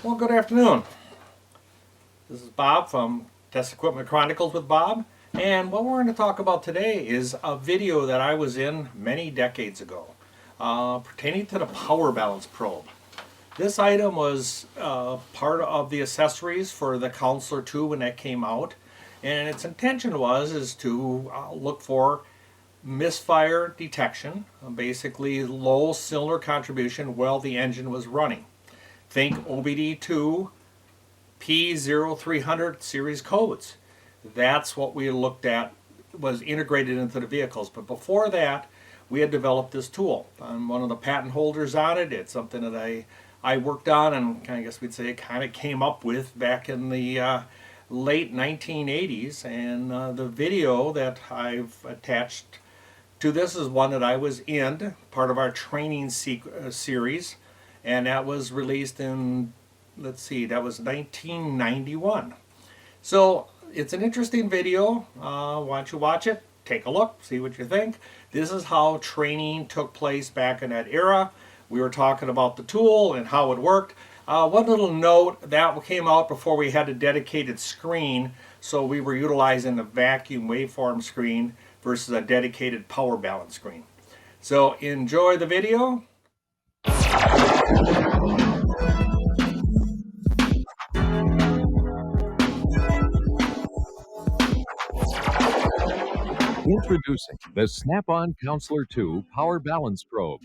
Well, good afternoon. This is Bob from Test Equipment Chronicles with Bob, and what we're going to talk about today is a video that I was in many decades ago pertaining to the power balance probe. This item was part of the accessories for the Counselor II when that came out, and its intention is to look for misfire detection, basically low cylinder contribution while the engine was running. Think OBD-II P0300 series codes. That's what we looked at, was integrated into the vehicles. But before that, we had developed this tool. I'm one of the patent holders on it. It's something that I worked on and I guess we'd say kind of came up with back in the late 1980s. And the video that I've attached to this is one that I was in, part of our training series. And that was released in, let's see, that was 1991. So it's an interesting video. Why don't you watch it, take a look, see what you think. This is how training took place back in that era. We were talking about the tool and how it worked. One little note, that came out before we had a dedicated screen, so we were utilizing the vacuum waveform screen versus a dedicated power balance screen. So enjoy the video. Introducing the Snap-on Counselor II Power Balance Probe,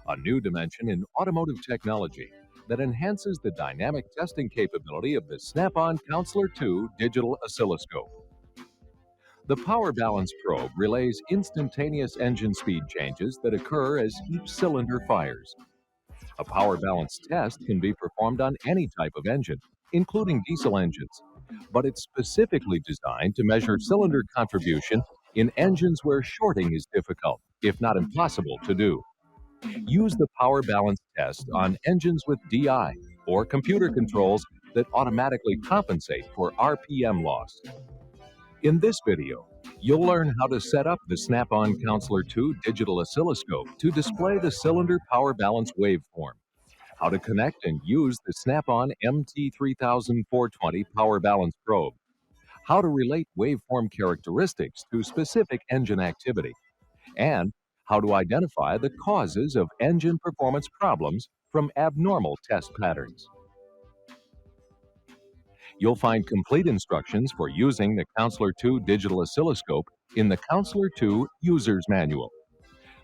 a new dimension in automotive technology that enhances the dynamic testing capability of the Snap-on Counselor II digital oscilloscope. The Power Balance Probe relays instantaneous engine speed changes that occur as each cylinder fires. A power balance test can be performed on any type of engine, including diesel engines, but it's specifically designed to measure cylinder contribution in engines where shorting is difficult, if not impossible, to do. Use the power balance test on engines with DI or computer controls that automatically compensate for RPM loss. In this video, you'll learn how to set up the Snap-on Counselor II digital oscilloscope to display the cylinder power balance waveform, how to connect and use the Snap-on MT3420 power balance probe, how to relate waveform characteristics to specific engine activity, and how to identify the causes of engine performance problems from abnormal test patterns. You'll find complete instructions for using the Counselor II digital oscilloscope in the Counselor II User's Manual.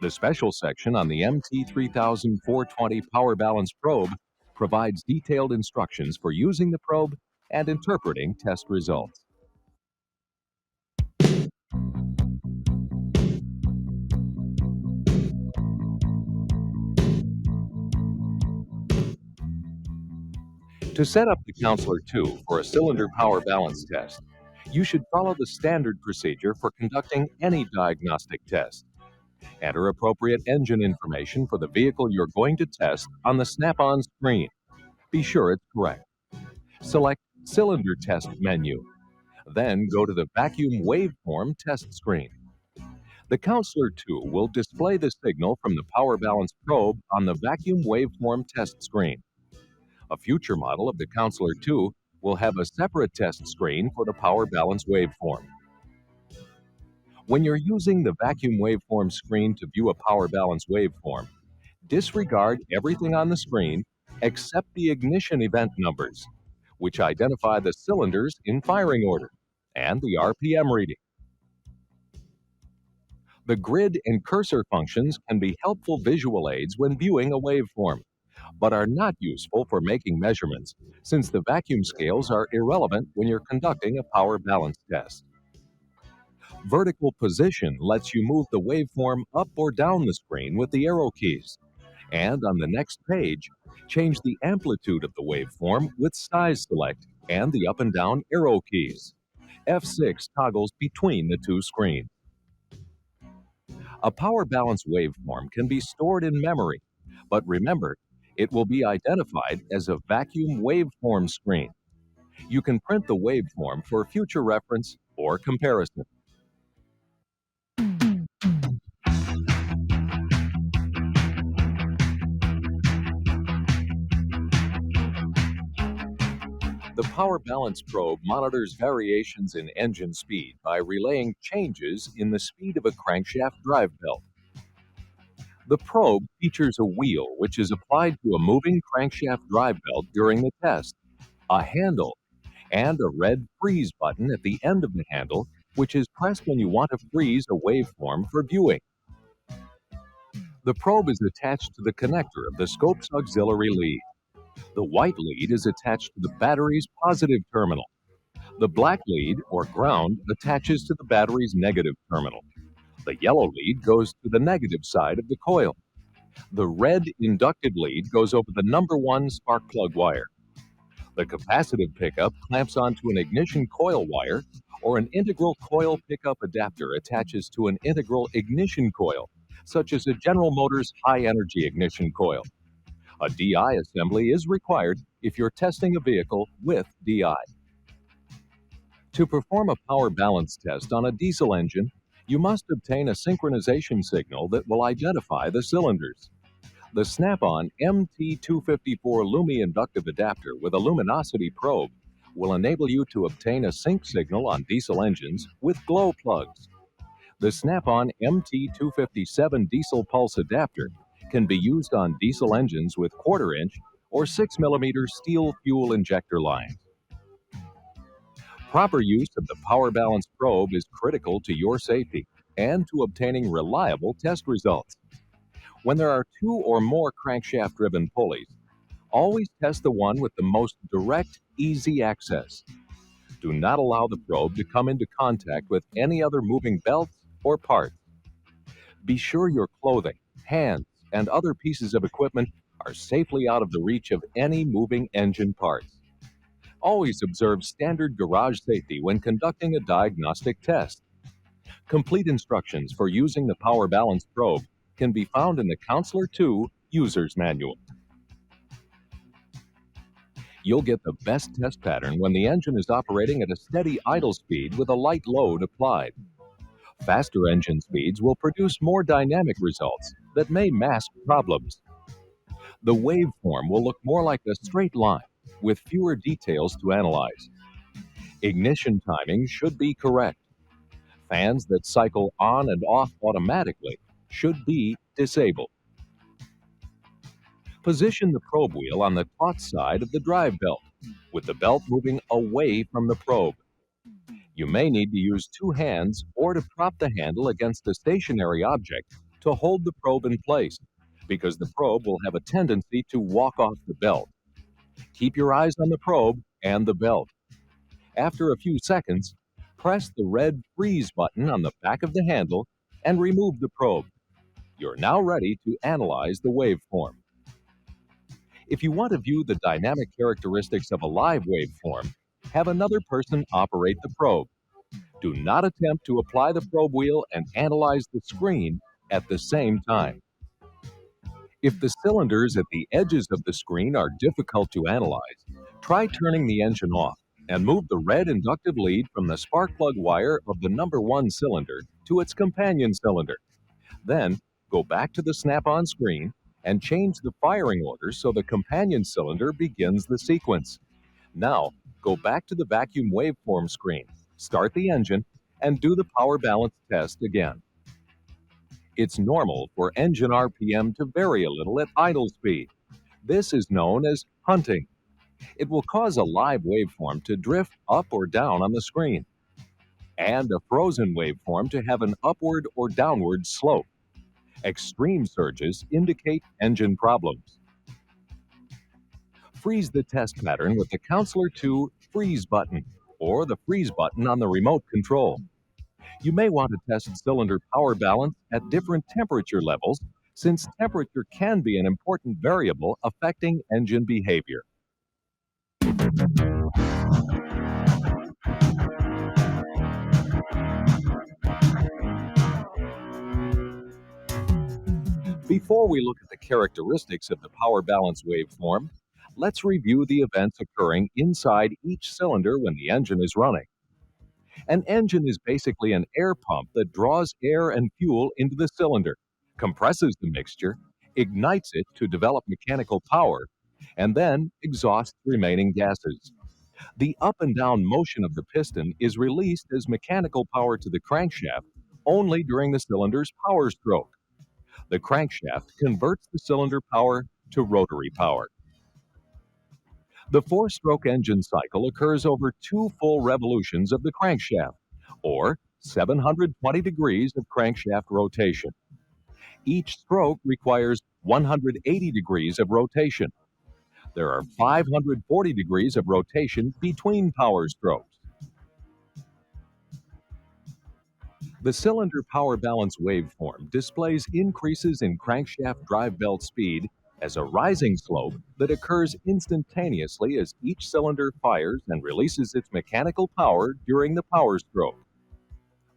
The special section on the MT3420 Power Balance Probe provides detailed instructions for using the probe and interpreting test results. To set up the Counselor II for a cylinder power balance test, you should follow the standard procedure for conducting any diagnostic test. Enter appropriate engine information for the vehicle you're going to test on the Snap-on screen. Be sure it's correct. Select Cylinder Test menu. Then go to the Vacuum Waveform test screen. The Counselor II will display the signal from the power balance probe on the Vacuum Waveform test screen. A future model of the Counselor II will have a separate test screen for the power balance waveform. When you're using the vacuum waveform screen to view a power balance waveform, disregard everything on the screen except the ignition event numbers, which identify the cylinders in firing order, and the RPM reading. The grid and cursor functions can be helpful visual aids when viewing a waveform, but are not useful for making measurements, since the vacuum scales are irrelevant when you're conducting a power balance test. Vertical position lets you move the waveform up or down the screen with the arrow keys. And on the next page, change the amplitude of the waveform with size select and the up and down arrow keys. F6 toggles between the two screens. A power balance waveform can be stored in memory, but remember, it will be identified as a vacuum waveform screen. You can print the waveform for future reference or comparison. The power balance probe monitors variations in engine speed by relaying changes in the speed of a crankshaft drive belt. The probe features a wheel which is applied to a moving crankshaft drive belt during the test, a handle, and a red freeze button at the end of the handle, which is pressed when you want to freeze a waveform for viewing. The probe is attached to the connector of the scope's auxiliary lead. The white lead is attached to the battery's positive terminal. The black lead, or ground, attaches to the battery's negative terminal. The yellow lead goes to the negative side of the coil. The red inductive lead goes over the number 1 spark plug wire. The capacitive pickup clamps onto an ignition coil wire, or an integral coil pickup adapter attaches to an integral ignition coil, such as a General Motors high-energy ignition coil. A DI assembly is required if you're testing a vehicle with DI. To perform a power balance test on a diesel engine, you must obtain a synchronization signal that will identify the cylinders. The Snap-on MT254 Lumi inductive adapter with a luminosity probe will enable you to obtain a sync signal on diesel engines with glow plugs. The Snap-on MT257 diesel pulse adapter can be used on diesel engines with 1/4-inch or 6mm steel fuel injector lines. Proper use of the power balance probe is critical to your safety and to obtaining reliable test results. When there are 2 or more crankshaft-driven pulleys, always test the one with the most direct, easy access. Do not allow the probe to come into contact with any other moving belts or parts. Be sure your clothing, hands, and other pieces of equipment are safely out of the reach of any moving engine parts. Always observe standard garage safety when conducting a diagnostic test. Complete instructions for using the power balance probe can be found in the Counselor 2 User's Manual. You'll get the best test pattern when the engine is operating at a steady idle speed with a light load applied. Faster engine speeds will produce more dynamic results that may mask problems. The waveform will look more like a straight line with fewer details to analyze. Ignition timing should be correct. Fans that cycle on and off automatically should be disabled. Position the probe wheel on the taut side of the drive belt, with the belt moving away from the probe. You may need to use 2 hands or to prop the handle against a stationary object to hold the probe in place, because the probe will have a tendency to walk off the belt. Keep your eyes on the probe and the belt. After a few seconds, press the red freeze button on the back of the handle and remove the probe. You're now ready to analyze the waveform. If you want to view the dynamic characteristics of a live waveform, have another person operate the probe. Do not attempt to apply the probe wheel and analyze the screen at the same time. If the cylinders at the edges of the screen are difficult to analyze, try turning the engine off and move the red inductive lead from the spark plug wire of the number 1 cylinder to its companion cylinder. Then, go back to the Snap-on screen and change the firing order so the companion cylinder begins the sequence. Now, go back to the vacuum waveform screen, start the engine, and do the power balance test again. It's normal for engine RPM to vary a little at idle speed. This is known as hunting. It will cause a live waveform to drift up or down on the screen, and a frozen waveform to have an upward or downward slope. Extreme surges indicate engine problems. Freeze the test pattern with the Counselor 2 freeze button, or the freeze button on the remote control. You may want to test cylinder power balance at different temperature levels, since temperature can be an important variable affecting engine behavior. Before we look at the characteristics of the power balance waveform, let's review the events occurring inside each cylinder when the engine is running. An engine is basically an air pump that draws air and fuel into the cylinder, compresses the mixture, ignites it to develop mechanical power, and then exhausts remaining gases. The up and down motion of the piston is released as mechanical power to the crankshaft only during the cylinder's power stroke. The crankshaft converts the cylinder power to rotary power. The four-stroke engine cycle occurs over 2 full revolutions of the crankshaft, or 720 degrees of crankshaft rotation. Each stroke requires 180 degrees of rotation. There are 540 degrees of rotation between power strokes. The cylinder power balance waveform displays increases in crankshaft drive belt speed as a rising slope that occurs instantaneously as each cylinder fires and releases its mechanical power during the power stroke.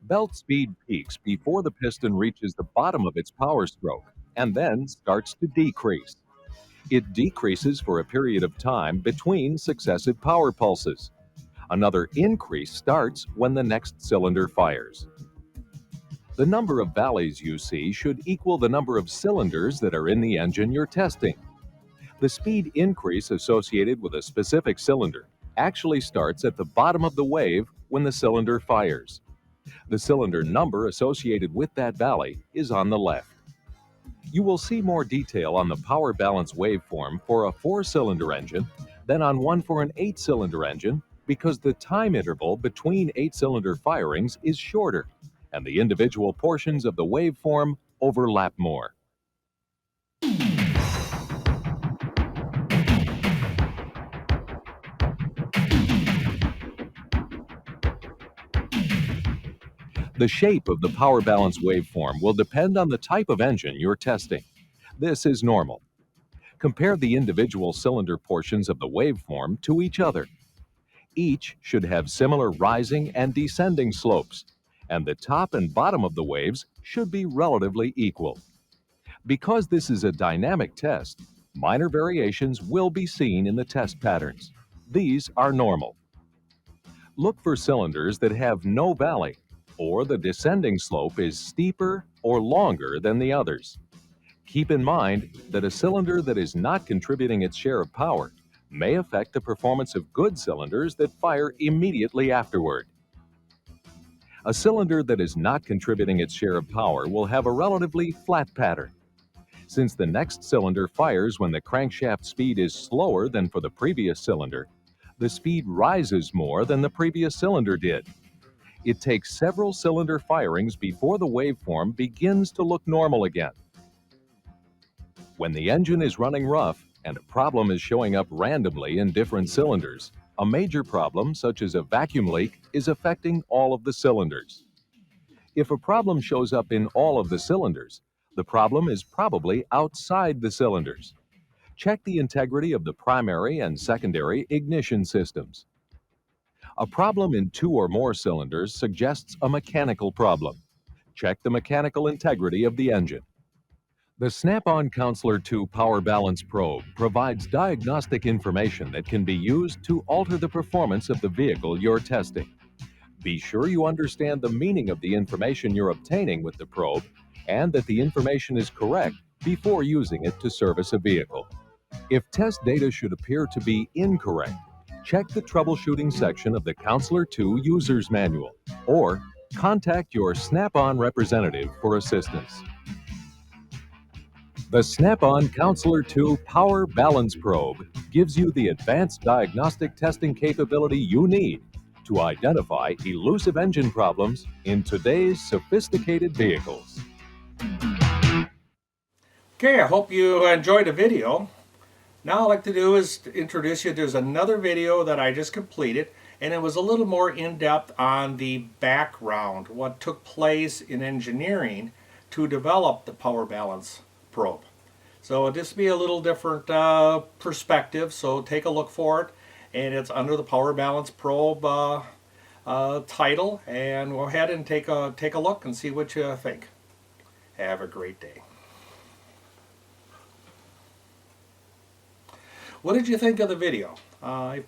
Belt speed peaks before the piston reaches the bottom of its power stroke and then starts to decrease. It decreases for a period of time between successive power pulses. Another increase starts when the next cylinder fires. The number of valleys you see should equal the number of cylinders that are in the engine you're testing. The speed increase associated with a specific cylinder actually starts at the bottom of the wave when the cylinder fires. The cylinder number associated with that valley is on the left. You will see more detail on the power balance waveform for a 4-cylinder engine than on one for an 8-cylinder engine because the time interval between 8-cylinder firings is shorter and the individual portions of the waveform overlap more. The shape of the power balance waveform will depend on the type of engine you're testing. This is normal. Compare the individual cylinder portions of the waveform to each other. Each should have similar rising and descending slopes, and the top and bottom of the waves should be relatively equal. Because this is a dynamic test, minor variations will be seen in the test patterns. These are normal. Look for cylinders that have no valley, or the descending slope is steeper or longer than the others. Keep in mind that a cylinder that is not contributing its share of power may affect the performance of good cylinders that fire immediately afterward. A cylinder that is not contributing its share of power will have a relatively flat pattern. Since the next cylinder fires when the crankshaft speed is slower than for the previous cylinder, the speed rises more than the previous cylinder did. It takes several cylinder firings before the waveform begins to look normal again. When the engine is running rough and a problem is showing up randomly in different cylinders, a major problem such as a vacuum leak is affecting all of the cylinders. If a problem shows up in all of the cylinders, the problem is probably outside the cylinders. Check the integrity of the primary and secondary ignition systems. A problem in 2 or more cylinders suggests a mechanical problem. Check the mechanical integrity of the engine. The Snap-on Counselor 2 Power Balance Probe provides diagnostic information that can be used to alter the performance of the vehicle you're testing. Be sure you understand the meaning of the information you're obtaining with the probe and that the information is correct before using it to service a vehicle. If test data should appear to be incorrect, check the troubleshooting section of the Counselor 2 User's Manual or contact your Snap-on representative for assistance. The Snap-on Counselor 2 Power Balance Probe gives you the advanced diagnostic testing capability you need to identify elusive engine problems in today's sophisticated vehicles. Okay, I hope you enjoyed the video. Now all I'd like to do is to introduce you. There's another video that I just completed, and it was a little more in-depth on the background, what took place in engineering to develop the power balance probe. So this will be a little different perspective, so take a look for it. And it's under the power balance probe title, and go ahead and take a look and see what you think. Have a great day. What did you think of the video? I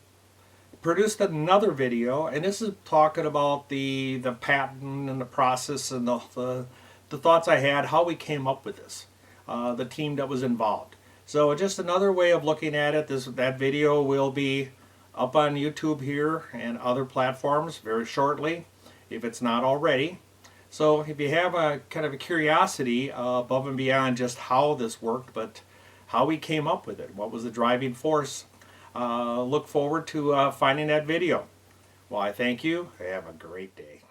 produced another video, and this is talking about the patent and the process and the thoughts I had, how we came up with this, the team that was involved. So just another way of looking at it. That video will be up on YouTube here and other platforms very shortly, if it's not already. So if you have a kind of a curiosity above and beyond just how this worked, but how we came up with it, what was the driving force, look forward to finding that video. Well, I thank you. Have a great day.